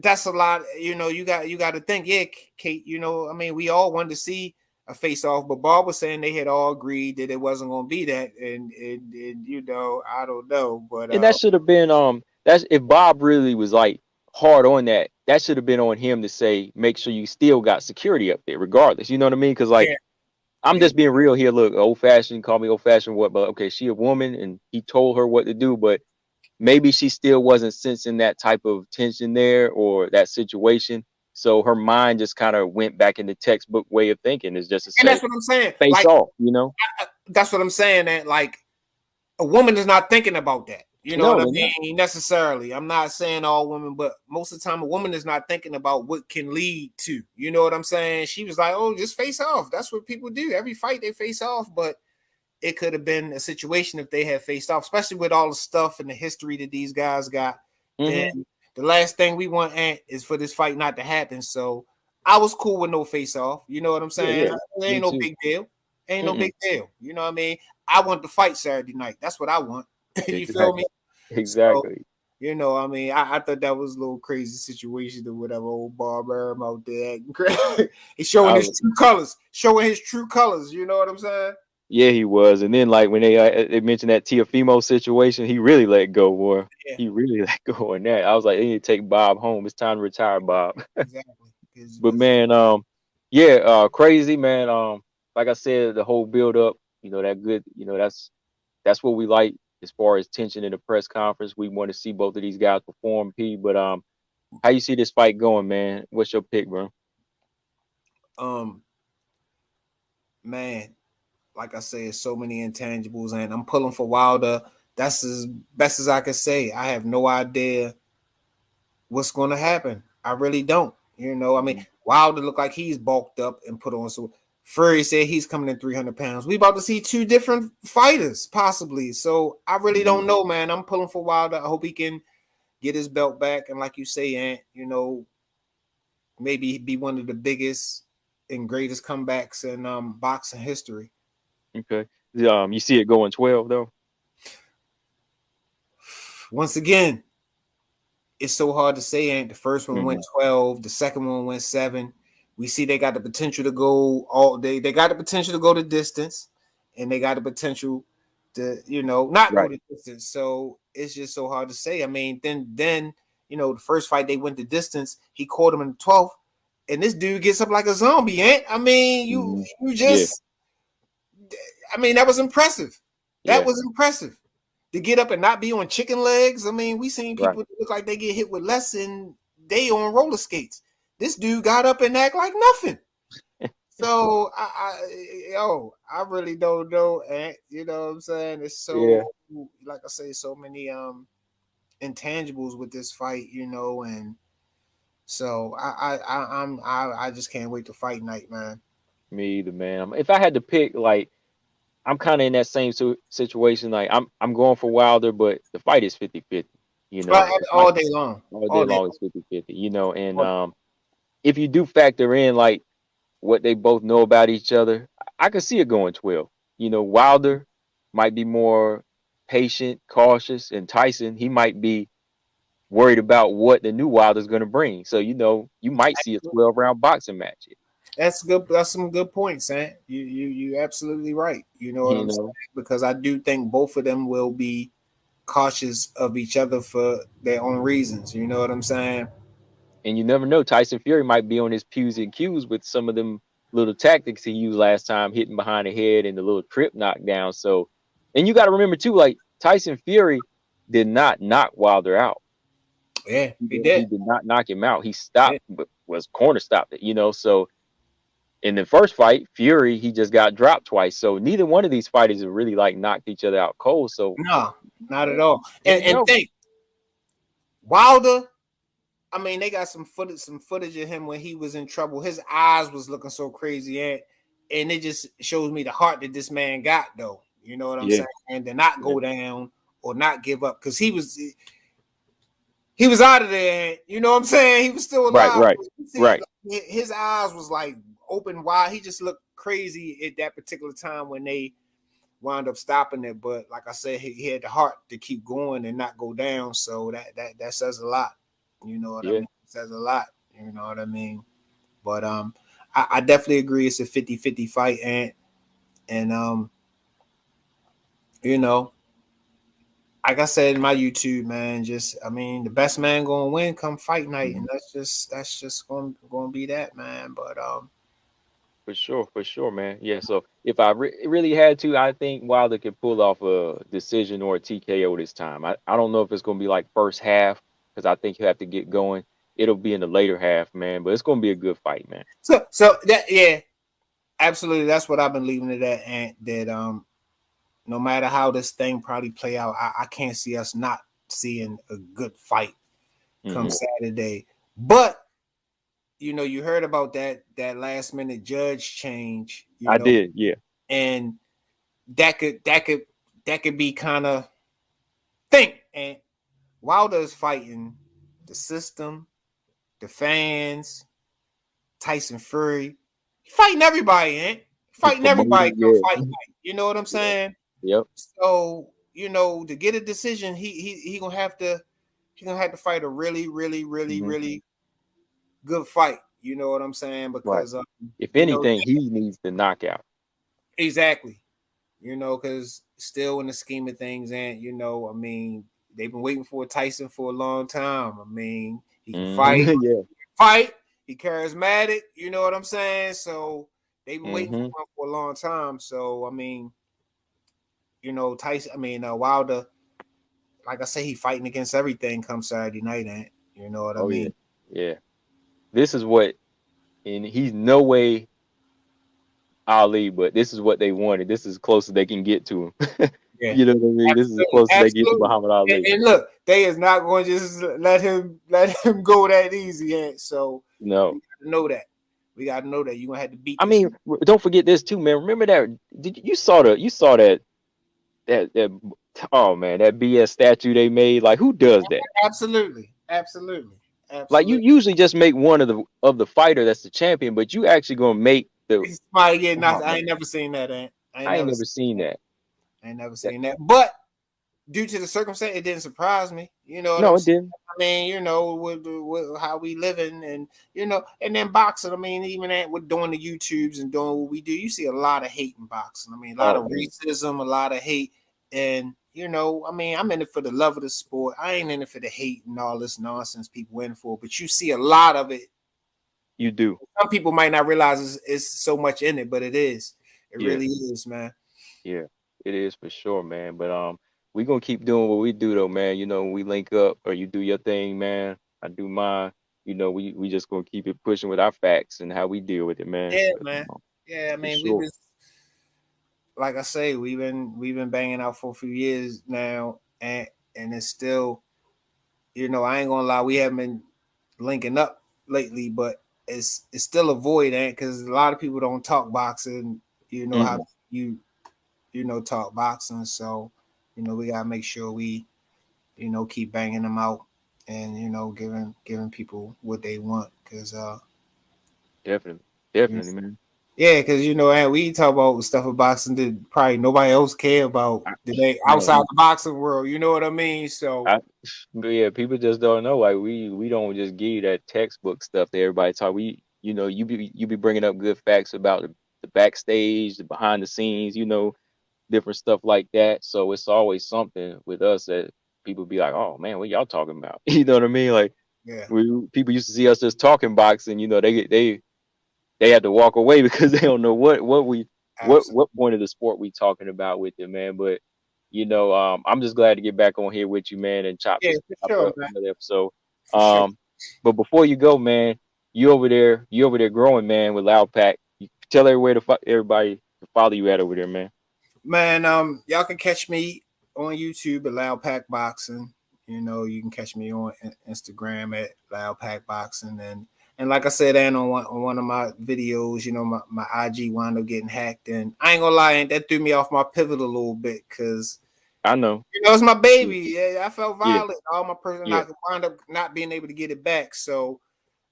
That's a lot. You got to think, yeah, Kate. I mean, we all wanted to see a face off, but Bob was saying they had all agreed that it wasn't going to be that, and I don't know, but
And that should have been that's if Bob really was like hard on that, that should have been on him to say make sure you still got security up there regardless. You know what I mean? Because like
yeah,
I'm
yeah.
just being real here. Look, old fashioned, call me old fashioned, what? But okay, she a woman, and he told her what to do, but maybe she still wasn't sensing that type of tension there or that situation. So her mind just kind of went back in the textbook way of thinking is just to
And
say
that's what I'm saying.
face
Like
off. You know?
that's what I'm saying. That like a woman is not thinking about that. You know what
No,
I
they're not.
mean? Necessarily. I'm not saying all women, but most of the time a woman is not thinking about what can lead to. You know what I'm saying? She was like, "Oh, just face off." That's what people do. Every fight they face off, but it could have been a situation if they had faced off, especially with all the stuff and the history that these guys got. Then
Hmm.
the last thing we want, Ant, is for this fight not to happen. So I was cool with no face off. You know what I'm
Yeah,
saying?
yeah.
It
Me
ain't no
too.
big deal. Ain't no
Mm-mm.
big deal. You know what I mean? I want the fight Saturday night. That's what I want. You feel me?
Exactly.
So,
Exactly.
I mean, I thought that was a little crazy situation or whatever. Old Barber out there acting crazy. He's showing
I
his
was,
true colors. Showing his true colors. You know what I'm saying?
yeah, he was. And then like when they mentioned that Tiafimo situation, he really let go, boy.
Yeah,
He really let go on that. I was like, they need to take Bob home. It's time to retire, Bob.
exactly.
But man, yeah, crazy man. Like I said, the whole build up, that good, that's what we like as far as tension in the press conference. We want to see both of these guys perform, P. But how you see this fight going, man? What's your pick, bro?
Um, man, like I said, so many intangibles, and I'm pulling for Wilder. That's as best as I can say. I have no idea what's going to happen. I really don't. I mean,
Mhm.
Wilder look like he's bulked up and put on. So Fury said he's coming in 300 pounds. We about to see two different fighters possibly. So I really
Mhm.
don't know, man. I'm pulling for Wilder. I hope he can get his belt back, and like you say, Ant, maybe be one of the biggest and greatest comebacks in boxing history.
Okay. You see it going 12 though.
Once again, it's so hard to say. And the first one went 12, the second one went 7. We see they got the potential to go all day. They got the potential to go the distance, and they got the potential to, not go the distance. So it's just so hard to say. I mean, then the first fight they went the distance. He caught him in the 12th, and this dude gets up like a zombie. I mean, you just, I mean, that was impressive. That was impressive. To get up and not be on chicken legs. I mean, we seen people that look like they get hit with less and they on roller skates. This dude got up and act like nothing. So I really don't know. And you know what I'm saying? It's so like I say, so many intangibles with this fight, and so I just can't wait to fight night, man.
Me either, man. If I had to pick, like, I'm kind of in that same situation. Like, I'm going for Wilder, but the fight is 50-50.
All day long.
All day long is 50-50. And if you do factor in like what they both know about each other, I could see it going 12. Wilder might be more patient, cautious, and Tyson, he might be worried about what the new Wilder's going to bring. So, you might see a 12-round boxing match.
That's good. That's some good points, man. You absolutely right. You know what I'm saying? Because I do think both of them will be cautious of each other for their own reasons. You know what I'm saying?
And you never know. Tyson Fury might be on his P's and Q's with some of them little tactics he used last time, hitting behind the head and the little trip knockdown. So, and you got to remember too, like Tyson Fury did not knock Wilder out.
Yeah, he did.
He did not knock him out. He stopped, but was corner stopped it. So in the first fight, Fury, he just got dropped twice. So neither one of these fighters have really like knocked each other out cold. So
no, not at all. And think, Wilder, I mean, they got some footage of him when he was in trouble. His eyes was looking so crazy, and it just shows me the heart that this man got, though. You know what I'm saying? And to not go down or not give up, because he was out of there. You know what I'm saying? He was still alive.
Right.
His eyes was like open wide. He just looked crazy at that particular time when they wound up stopping it. But like I said, he had the heart to keep going and not go down. So that says a lot. You know what I mean? It says a lot. You know what I mean? But I definitely agree it's a 50-50 fight, and like I said in my YouTube, man, the best man gonna win come fight night, and that's just gonna be that, man. But
for sure, man. Yeah. So if I really had to, I think Wilder could pull off a decision or a TKO this time. I don't know if it's gonna be like first half, because I think you have to get going. It'll be in the later half, man. But it's gonna be a good fight, man.
So that absolutely. That's what I've been leaving it at, and that no matter how this thing probably play out, I can't see us not seeing a good fight come Saturday. But you heard about that last minute judge change.
I did, yeah.
And that could be kind of thing. And Wilder is fighting the system, the fans, Tyson Fury. He's fighting everybody, fighting everybody to fight night. You know what I'm saying?
Yep.
So, to get a decision, he gonna have to fight a really, really, really, really good fight. You know what I'm saying? Because
if anything, he needs the knockout.
Exactly. Because still in the scheme of things, and I mean, they've been waiting for Tyson for a long time. I mean, he can fight. He charismatic. You know what I'm saying? So they've been waiting for him for a long time. So I mean, Wilder, like I say, he fighting against everything come Saturday night, and you know what I mean?
Yeah. This is what, and he's no way Ali, but this is what they wanted. This is as close as they can get to him. You know what I mean? Absolutely. This is as close as they get to Muhammad Ali.
And look, they is not going to just let him go that easy. And so
no,
we got to know that you're gonna have to beat.
I mean, don't forget this too, man. Remember that? You saw that oh man, that BS statue they made. Like, who does that?
Absolutely.
Like you
absolutely.
usually just make one of the fighter that's the champion, but you actually gonna make the.
Somebody get knocked.
Oh
I
man,
ain't never seen that. I ain't
I ain't
never
never
seen
seen
that.
that.
I ain't never
That
seen that. But due to the circumstance, it didn't surprise me. You know what
no,
I'm
it
saying?
didn't.
I mean, with how we living, and and then boxing. I mean, even with doing the YouTubes and doing what we do, you see a lot of hate in boxing. I mean, a lot
Oh
of
man,
racism, a lot of hate, and I mean, I'm in it for the love of the sport. I ain't in it for the hate and all this nonsense people in for. But you see a lot of it.
you do.
Some people might not realize it's so much in it, but it is. It
Yeah,
really is, man.
yeah, it is for sure, man. But we gonna keep doing what we do though, man. You know, when we link up or you do your thing, man, I do mine. You know, we just gonna keep it pushing with our facts and how we deal with it, man.
Yeah,
But,
man. Yeah, I
for
mean,
sure.
like I say, we've been banging out for a few years now, and it's still, I ain't gonna lie, we haven't been linking up lately, but it's still a void, because a lot of people don't talk boxing. How
Mm,
you talk boxing, so we gotta make sure we keep banging them out, and giving people what they want, because
definitely, definitely, man.
yeah, because and we talk about stuff of boxing that probably nobody else care about
I,
today
man,
outside the boxing world. You know what I mean? So
I, but yeah, people just don't know. Like we don't just give you that textbook stuff that everybody talk. You be bringing up good facts about the backstage, the behind the scenes, different stuff like that. So it's always something with us that people be like, "Oh man, what y'all talking about?" You know what I mean? Like
yeah,
people used to see us just talking boxing. They had to walk away because they don't know what
absolutely.
point of the sport we talking about with it, man. But I'm just glad to get back on here with you, man, and chop
Yeah,
this
for
chop
sure,
up
man.
another episode.
For sure.
Um, but before you go, man, you over there growing, man, with Loud Pack. You tell everybody to follow you at over there, man.
Man, y'all can catch me on YouTube at Loud Pack Boxing. You can catch me on Instagram at Loud Pack Boxing, and like I said, and on one of my videos, my IG wound up getting hacked, and I ain't gonna lie, and that threw me off my pivot a little bit, because
I know.
it's my
Yeah,
baby. Yeah, I felt
yeah,
violent. All my person,
yeah,
I wound up not being able to get it back. So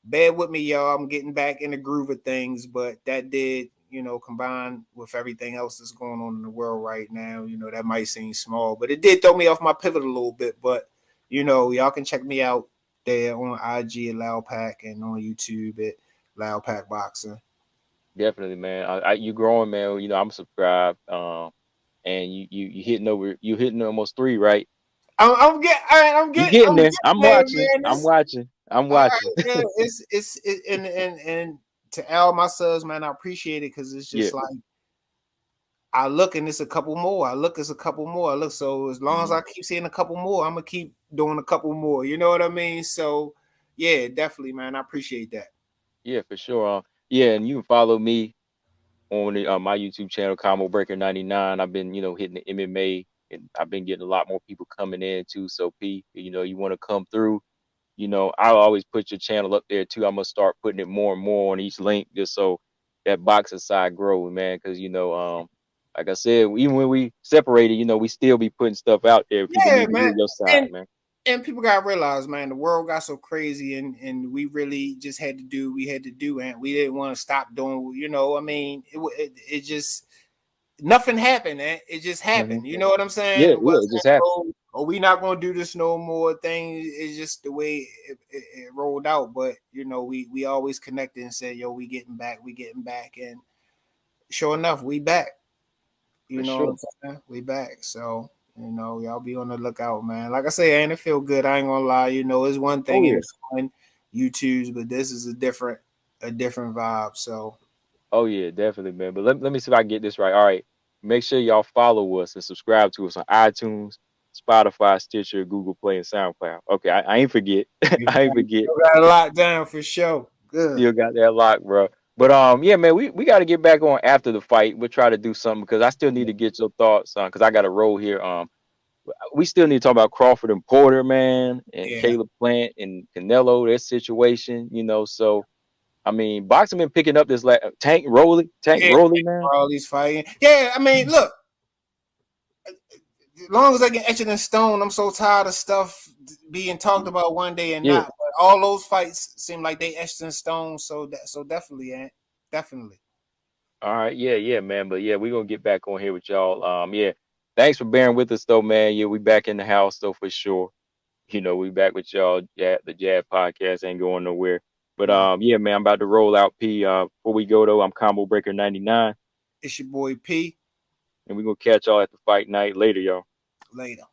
bear with me, y'all. I'm getting back in the groove of things, but that did, combine with everything else that's going on in the world right now. That might seem small, but it did throw me off my pivot a little bit. But y'all can check me out there on IG at Loud Pack, and on YouTube at Loud Pack Boxing.
definitely, man. You growing, man. I'm subscribed. And you hitting almost three, right?
I'm getting,
You getting
I'm
there.
getting
I'm
there,
watching.
man.
I'm watching. I'm
All
watching.
right, yeah, and to all my subs, man, I appreciate it, because it's
Yeah.
just like I look and it's a couple more. I look, it's a couple more. I look, so as long as
Mhm.
I keep seeing a couple more, I'm gonna keep doing a couple more. You know what I mean? So yeah, definitely, man. I appreciate that.
Yeah, for sure. Yeah, and you can follow me on my YouTube channel, Combo Breaker 99. I've been, hitting the MMA, and I've been getting a lot more people coming in too. So P, you want to come through, I'll always put your channel up there too. I'm gonna start putting it more and more on each link just so that boxing side grows, man. Because like I said, even when we separated, we still be putting stuff out there. People
Yeah,
need to hear
man.
your side,
And
man.
and people gotta realize, man, the world got so crazy, and we really just had to do what we had to do, and we didn't want to stop doing. I mean, it just nothing happened, man. It just
Hmm.
happened. You know what I'm saying?
Yeah,
It
yeah, it
wasn't,
just happened
oh, we not gonna do this no more thing. It's just the way it rolled out. But we always connected and said, yo, we getting back, and sure enough, we back. You
for
know what
sure.
I'm saying? We back. So, y'all be on the lookout, man. Like I say, ain't it feel good? I ain't gonna lie. It's one
Oh
thing
yeah.
in YouTube's, but this is a different vibe. So
Oh yeah, definitely, man. But let me see if I can get this right. All right. Make sure y'all follow us and subscribe to us on iTunes, Spotify, Stitcher, Google Play, and SoundCloud. Okay, I ain't forget.
we
I ain't forget.
got a lot down for sure. Good.
Still got that lock, bro. But yeah, man, we got to get back on after the fight. We'll try to do something because I still need to get your thoughts on because I got a roll here. We still need to talk about Crawford and Porter, man, and
Yeah.
Caleb Plant and Canelo, their situation. So I mean, boxing been picking up this Tank
Yeah.
Rolly, man.
All these fighting. Yeah, I mean, look, as long as I get etched in stone, I'm so tired of stuff being talked about one day and
Yeah,
not. all those fights seem like they etched in stone. So definitely, Ant, definitely.
All right, yeah, man. But yeah, we're gonna get back on here with y'all. Yeah. Thanks for bearing with us though, man. Yeah, we back in the house though for sure. We back with y'all. The Jab podcast ain't going nowhere. But
Nah,
yeah, man, I'm about to roll out P. Before we go though, I'm Combo Breaker 99,
it's your boy P.
and we're gonna catch y'all at the fight night later, y'all.
Later.